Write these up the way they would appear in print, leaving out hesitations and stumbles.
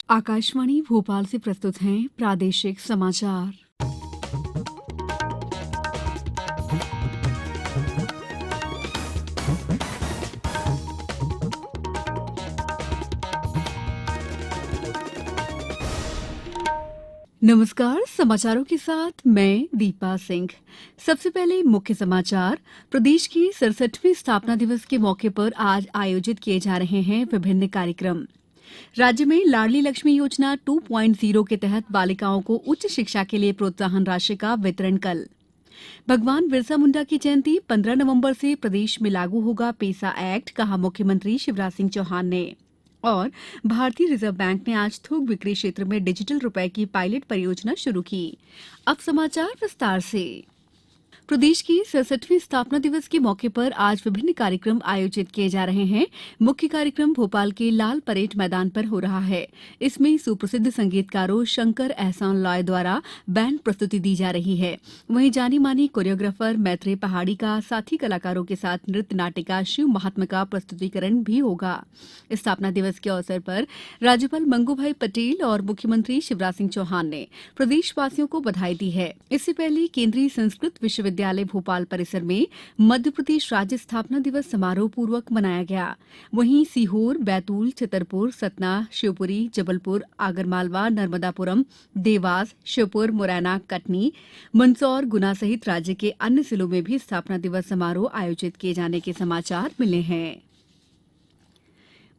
आकाशवाणी भोपाल से प्रस्तुत हैं प्रादेशिक समाचार। नमस्कार, समाचारों के साथ मैं दीपा सिंह। सबसे पहले मुख्य समाचार। प्रदेश की 67वें स्थापना दिवस के मौके पर आज आयोजित किए जा रहे हैं विभिन्न कार्यक्रम। राज्य में लाडली लक्ष्मी योजना 2.0 के तहत बालिकाओं को उच्च शिक्षा के लिए प्रोत्साहन राशि का वितरण कल। भगवान बिरसा मुंडा की जयंती 15 नवंबर से प्रदेश में लागू होगा पेसा एक्ट, कहा मुख्यमंत्री शिवराज सिंह चौहान ने। और भारतीय रिजर्व बैंक ने आज थोक बिक्री क्षेत्र में डिजिटल रुपए की पायलट परियोजना शुरू की। अब समाचार विस्तार से। प्रदेश की 67वें स्थापना दिवस के मौके पर आज विभिन्न कार्यक्रम आयोजित किए जा रहे हैं। मुख्य कार्यक्रम भोपाल के लाल परेड मैदान पर हो रहा है। इसमें सुप्रसिद्ध संगीतकारों शंकर एहसान लॉय द्वारा बैंड प्रस्तुति दी जा रही है। वहीं जानी मानी कोरियोग्राफर मैत्रेय पहाड़ी का साथी कलाकारों के साथ नृत्य नाटिका शिव महात्मा का प्रस्तुतिकरण भी होगा। स्थापना दिवस के अवसर पर राज्यपाल मंगूभाई पटेल और मुख्यमंत्री शिवराज सिंह चौहान ने प्रदेशवासियों को बधाई दी है। इससे पहले केंद्रीय संस्कृत विश्वविद्यालय भोपाल परिसर में मध्य प्रदेश राज्य स्थापना दिवस समारोह पूर्वक मनाया गया। वहीं सीहोर, बैतूल, छतरपुर, सतना, शिवपुरी, जबलपुर, आगरमालवा, नर्मदापुरम, देवास, श्योपुर, मुरैना, कटनी, मंदसौर, गुना सहित राज्य के अन्य जिलों में भी स्थापना दिवस समारोह आयोजित किए जाने के समाचार मिले हैं।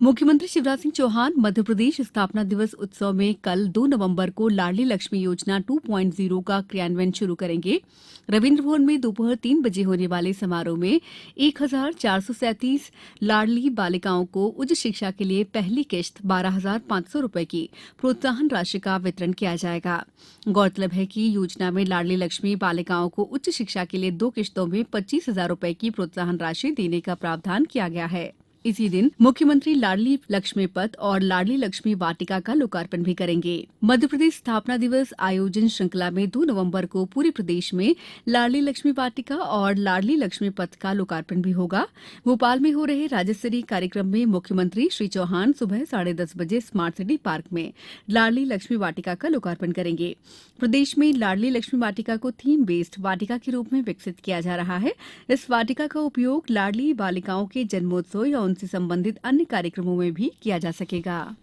मुख्यमंत्री शिवराज सिंह चौहान मध्यप्रदेश स्थापना दिवस उत्सव में कल 2 नवंबर को लाडली लक्ष्मी योजना 2.0 का क्रियान्वयन शुरू करेंगे। रविन्द्र भवन में दोपहर 3 बजे होने वाले समारोह में 1437 लाडली बालिकाओं को उच्च शिक्षा के लिए पहली किश्त 12,500 रुपए की प्रोत्साहन राशि का वितरण किया जाएगा। गौरतलब है कि योजना में लाडली लक्ष्मी बालिकाओं को उच्च शिक्षा के लिए 2 किश्तों में 25,000 रुपए की प्रोत्साहन राशि देने का प्रावधान किया गया है। इसी दिन मुख्यमंत्री लाडली लक्ष्मी पथ और लाडली लक्ष्मी वाटिका का लोकार्पण भी करेंगे। मध्यप्रदेश स्थापना दिवस आयोजन श्रृंखला में 2 नवंबर को पूरे प्रदेश में लाडली लक्ष्मी वाटिका और लाडली लक्ष्मी पथ का लोकार्पण भी होगा। भोपाल में हो रहे राज्य स्तरीय कार्यक्रम में मुख्यमंत्री श्री चौहान सुबह 10:30 बजे स्मार्ट सिटी पार्क में लाडली लक्ष्मी वाटिका का लोकार्पण करेंगे। प्रदेश में लाडली लक्ष्मी वाटिका को थीम बेस्ड वाटिका के रूप में विकसित किया जा रहा है। इस वाटिका का उपयोग लाडली बालिकाओं के जन्मोत्सव या उनसे संबंधित अन्य कार्यक्रमों में भी किया जा सकेगा।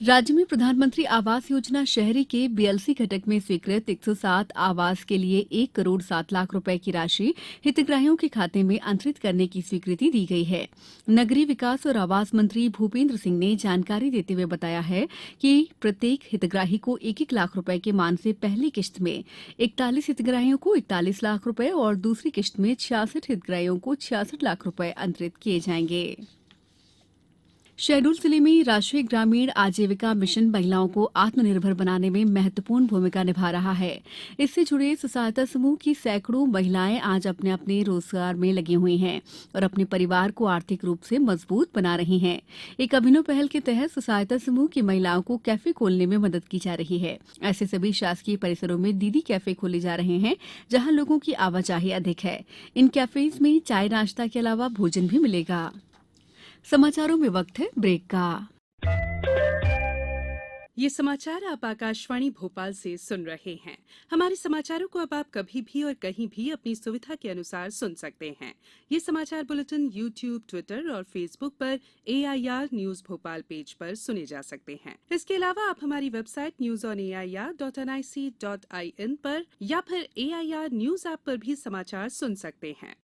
राज्य में प्रधानमंत्री आवास योजना शहरी के बीएलसी घटक में स्वीकृत 107 आवास के लिए 1 करोड़ 7 लाख रुपए की राशि हितग्राहियों के खाते में अंतरित करने की स्वीकृति दी गई है। नगरीय विकास और आवास मंत्री भूपेंद्र सिंह ने जानकारी देते हुए बताया है कि प्रत्येक हितग्राही को 1-1 लाख रुपए के मान से पहली किश्त में 41 हितग्राहियों को 41 लाख रुपए और दूसरी किश्त में 66 हितग्राहियों को 66 लाख रुपए अंतरित किए जाएंगे। शहडोल जिले में राष्ट्रीय ग्रामीण आजीविका मिशन महिलाओं को आत्मनिर्भर बनाने में महत्वपूर्ण भूमिका निभा रहा है। इससे जुड़े स्व सहायता समूह की सैकड़ों महिलाएं आज अपने अपने रोजगार में लगी हुई हैं और अपने परिवार को आर्थिक रूप से मजबूत बना रही हैं। एक अभिनव पहल के तहत स्व सहायता समूह की महिलाओं को कैफे खोलने में मदद की जा रही है। ऐसे सभी शासकीय परिसरों में दीदी कैफे खोले जा रहे हैं जहां लोगों की आवाजाही अधिक है। इन कैफेज में चाय नाश्ता के अलावा भोजन भी मिलेगा। समाचारों में वक्त है ब्रेक का। ये समाचार आप आकाशवाणी भोपाल से सुन रहे हैं। हमारे समाचारों को अब आप कभी भी और कहीं भी अपनी सुविधा के अनुसार सुन सकते हैं। ये समाचार बुलेटिन YouTube, ट्विटर और फेसबुक पर AIR न्यूज भोपाल पेज पर सुने जा सकते हैं। इसके अलावा आप हमारी वेबसाइट newsonair.nic.in पर या फिर AIR न्यूज ऐप पर भी समाचार सुन सकते हैं।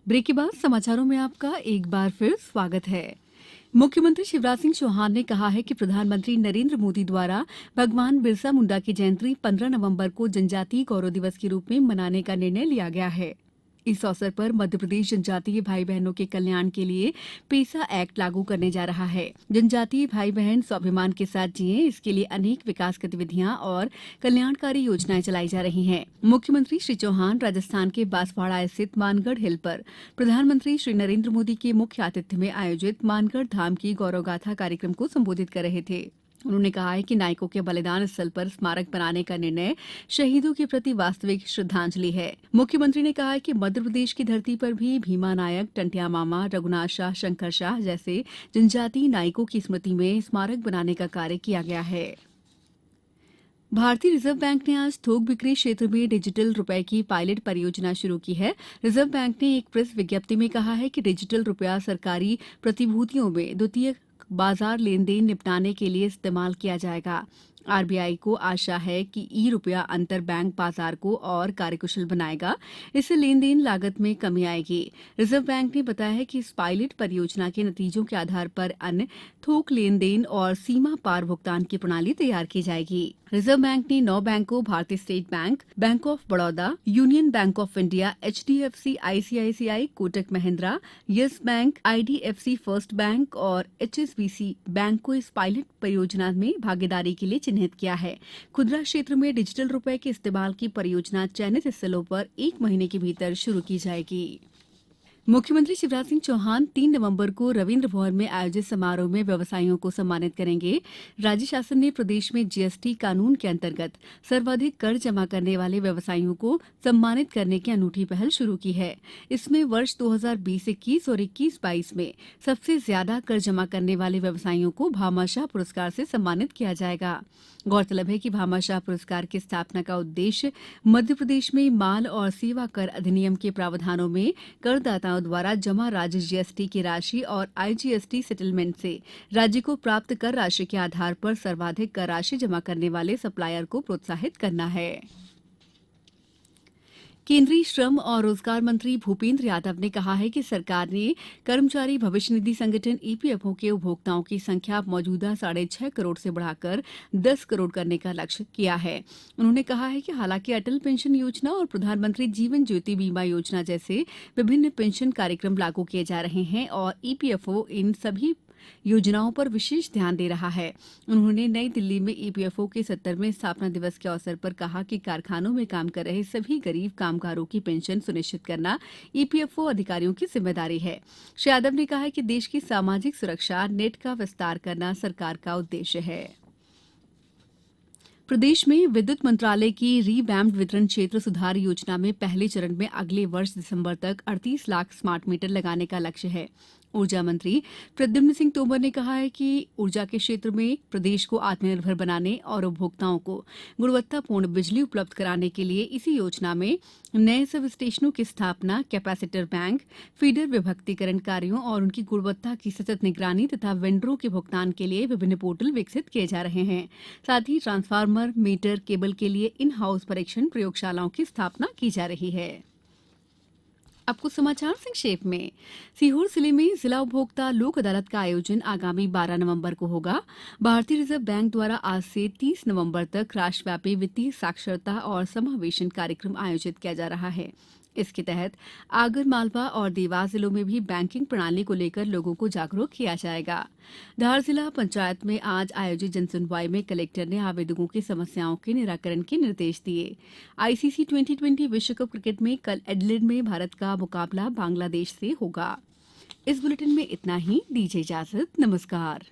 ब्रेक के बाद समाचारों में आपका एक बार फिर स्वागत है। मुख्यमंत्री शिवराज सिंह चौहान ने कहा है कि प्रधानमंत्री नरेंद्र मोदी द्वारा भगवान बिरसा मुंडा की जयंती 15 नवंबर को जनजातीय गौरव दिवस के रूप में मनाने का निर्णय लिया गया है। इस अवसर पर मध्यप्रदेश जनजातीय भाई बहनों के कल्याण के लिए पेसा एक्ट लागू करने जा रहा है। जनजातीय भाई बहन स्वाभिमान के साथ जिएं, इसके लिए अनेक विकास गतिविधियां और कल्याणकारी योजनाएं चलाई जा रही हैं। मुख्यमंत्री श्री चौहान राजस्थान के बांसवाड़ा स्थित मानगढ़ हिल पर प्रधानमंत्री श्री नरेंद्र मोदी के मुख्य आतिथ्य में आयोजित मानगढ़ धाम की गौरव गाथा कार्यक्रम को संबोधित कर रहे थे। उन्होंने कहा है कि नायकों के बलिदान स्थल पर स्मारक बनाने का निर्णय शहीदों के प्रति वास्तविक श्रद्धांजलि है। मुख्यमंत्री ने कहा है कि मध्य प्रदेश की धरती पर भी भीमा नायक, टंटिया मामा, रघुनाथ शाह, शंकर शाह जैसे जनजातीय नायकों की स्मृति में स्मारक बनाने का कार्य किया गया है। भारतीय रिजर्व बैंक ने आज थोक बिक्री क्षेत्र में डिजिटल रुपए की पायलट परियोजना शुरू की है। रिजर्व बैंक ने एक प्रेस विज्ञप्ति में कहा है कि डिजिटल रुपया सरकारी प्रतिभूतियों में द्वितीयक बाजार लेन देन निपटाने के लिए इस्तेमाल किया जाएगा। आरबीआई को आशा है कि ई रुपया अंतर बैंक बाजार को और कार्यकुशल बनाएगा। इससे लेन देन लागत में कमी आएगी। रिजर्व बैंक ने बताया है कि इस पायलट परियोजना के नतीजों के आधार पर अन्य थोक लेन देन और सीमा पार भुगतान की प्रणाली तैयार की जाएगी। रिजर्व बैंक ने 9 बैंकों भारतीय state bank, bank of Baroda, union bank of India, HDFC, ICICI, Kotak Mahindra, yes bank, IDFC first bank और एचएसबीसी बैंक को इस पायलट परियोजना में भागीदारी के लिए चिन्हित किया है। खुदरा क्षेत्र में डिजिटल रुपए के इस्तेमाल की परियोजना चयनित स्थलों पर 1 महीने के भीतर शुरू की जाएगी। मुख्यमंत्री शिवराज सिंह चौहान 3 नवंबर को रविन्द्र भवन में आयोजित समारोह में व्यवसायियों को सम्मानित करेंगे। राज्य शासन ने प्रदेश में जीएसटी कानून के अंतर्गत सर्वाधिक कर जमा करने वाले व्यवसायियों को सम्मानित करने की अनूठी पहल शुरू की है। इसमें वर्ष 2020-21 और 21-22 में सबसे ज्यादा कर जमा करने वाले व्यवसायियों को भामाशाह पुरस्कार से सम्मानित किया जाएगा। गौरतलब है कि भामाशाह पुरस्कार की स्थापना का उद्देश्य मध्य प्रदेश में माल और सेवा कर अधिनियम के प्रावधानों में करदाताओं द्वारा जमा राज्य जीएसटी की राशि और आईजीएसटी सेटलमेंट से राज्य को प्राप्त कर राशि के आधार पर सर्वाधिक कर राशि जमा करने वाले सप्लायर को प्रोत्साहित करना है। केंद्रीय श्रम और रोजगार मंत्री भूपेंद्र यादव ने कहा है कि सरकार ने कर्मचारी भविष्य निधि संगठन ईपीएफओ के उपभोक्ताओं की संख्या मौजूदा 6.5 करोड़ से बढ़ाकर 10 करोड़ करने का लक्ष्य किया है। उन्होंने कहा है कि हालांकि अटल पेंशन योजना और प्रधानमंत्री जीवन ज्योति बीमा योजना जैसे विभिन्न पेंशन कार्यक्रम लागू किए जा रहे हैं और ईपीएफओ इन सभी योजनाओं पर विशेष ध्यान दे रहा है। उन्होंने नई दिल्ली में ईपीएफओ के 70वें स्थापना दिवस के अवसर पर कहा कि कारखानों में काम कर रहे सभी गरीब कामगारों की पेंशन सुनिश्चित करना ईपीएफओ अधिकारियों की जिम्मेदारी है। श्री यादव ने कहा कि देश की सामाजिक सुरक्षा नेट का विस्तार करना सरकार का उद्देश्य है। प्रदेश में विद्युत मंत्रालय की रीवैम्प्ड वितरण क्षेत्र सुधार योजना में पहले चरण में अगले वर्ष दिसंबर तक 38 लाख स्मार्ट मीटर लगाने का लक्ष्य है। ऊर्जा मंत्री प्रद्युम्न सिंह तोमर ने कहा है कि ऊर्जा के क्षेत्र में प्रदेश को आत्मनिर्भर बनाने और उपभोक्ताओं को गुणवत्तापूर्ण बिजली उपलब्ध कराने के लिए इसी योजना में नए सब स्टेशनों की स्थापना, कैपेसिटर बैंक, फीडर विभक्तिकरण कार्यों और उनकी गुणवत्ता की सतत निगरानी तथा वेंडरों के भुगतान के लिए विभिन्न पोर्टल विकसित किए जा रहे हैं। साथ ही ट्रांसफार्मर, मीटर, केबल के लिए इन हाउस परीक्षण प्रयोगशालाओं की स्थापना की जा रही है। अब कुछ समाचार संक्षेप में। सीहोर जिले में जिला उपभोक्ता लोक अदालत का आयोजन आगामी 12 नवंबर को होगा। भारतीय रिजर्व बैंक द्वारा आज से 30 नवंबर तक राष्ट्रव्यापी वित्तीय साक्षरता और समावेशन कार्यक्रम आयोजित किया जा रहा है। इसके तहत आगर मालवा और देवास जिलों में भी बैंकिंग प्रणाली को लेकर लोगों को जागरूक किया जाएगा। धार जिला पंचायत में आज आयोजित जनसुनवाई में कलेक्टर ने आवेदकों की समस्याओं के निराकरण के निर्देश दिए। आईसीसी 2020 विश्व कप क्रिकेट में कल एडिलेड में भारत का मुकाबला बांग्लादेश से होगा। इस बुलेटिन में इतना ही। दीजिए इजाजत। नमस्कार।